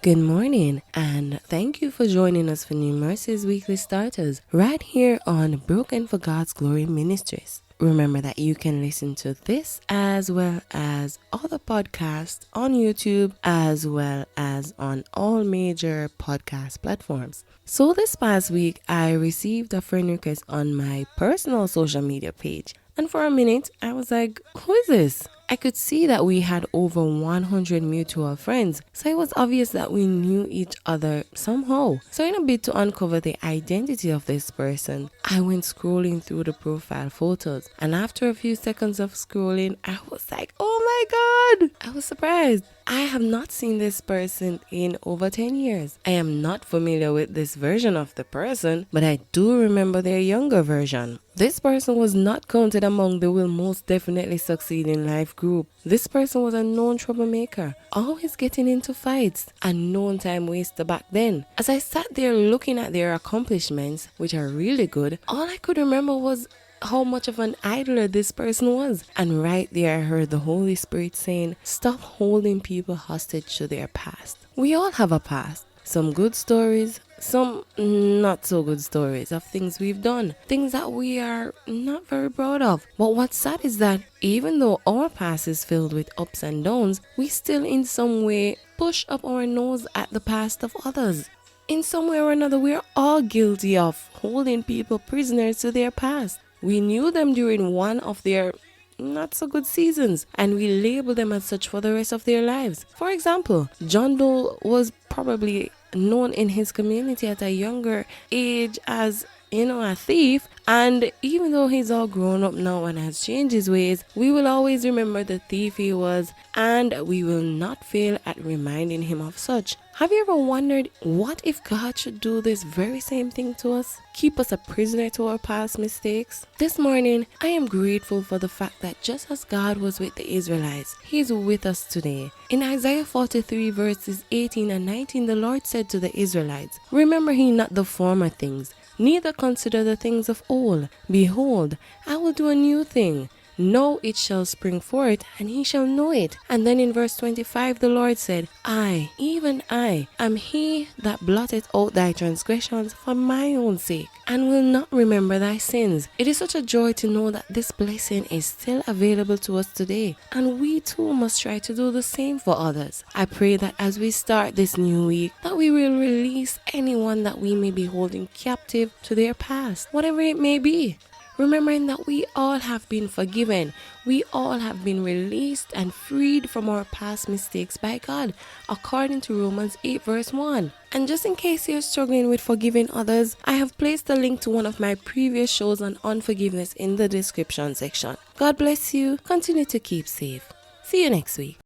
Good morning, and thank you for joining us for New Mercies Weekly Starters right here on Broken for God's Glory Ministries. Remember that you can listen to this as well as other podcasts on YouTube as well as on all major podcast platforms. So this past week, I received a friend request on my personal social media page. And for a minute, I was like, who is this? I could see that we had over 100 mutual friends, so it was obvious that we knew each other somehow. So in a bid to uncover the identity of this person, I went scrolling through the profile photos, and after a few seconds of scrolling, I was like, oh my God! I was surprised. I have not seen this person in over 10 years. I am not familiar with this version of the person, but I do remember their younger version. This person was not counted among the will most definitely succeed in life group. This person was a known troublemaker, always getting into fights, a known time waster back then. As I sat there looking at their accomplishments, which are really good, all I could remember was how much of an idler this person was. And right there I heard the Holy Spirit saying, stop holding people hostage to their past. We all have a past. Some good stories, some not so good stories of things we've done, things that we are not very proud of. But what's sad is that even though our past is filled with ups and downs, we still in some way push up our nose at the past of others. In some way or another, we're all guilty of holding people prisoners to their past. We knew them during one of their not so good seasons, and we label them as such for the rest of their lives. For example, John Doe was probably known in his community at a younger age as a thief, and even though he's all grown up now and has changed his ways, we will always remember the thief he was, and we will not fail at reminding him of such. Have you ever wondered, what if God should do this very same thing to us? Keep us a prisoner to our past mistakes? This morning, I am grateful for the fact that just as God was with the Israelites, He is with us today. In Isaiah 43 verses 18 and 19, the Lord said to the Israelites, remember ye not the former things, neither consider the things of old. Behold, I will do a new thing. Now it shall spring forth, and ye shall know it. And then in verse 25 the Lord said, I, even I, am he that blotteth out thy transgressions for my own sake, and will not remember thy sins. It is such a joy to know that this blessing is still available to us today, and we too must try to do the same for others. I pray that as we start this new week, that we will release anyone that we may be holding captive to their past, whatever it may be. Remembering that we all have been forgiven, we all have been released and freed from our past mistakes by God, according to Romans 8 verse 1. And just in case you're struggling with forgiving others, I have placed a link to one of my previous shows on unforgiveness in the description section. God bless you. Continue to keep safe. See you next week.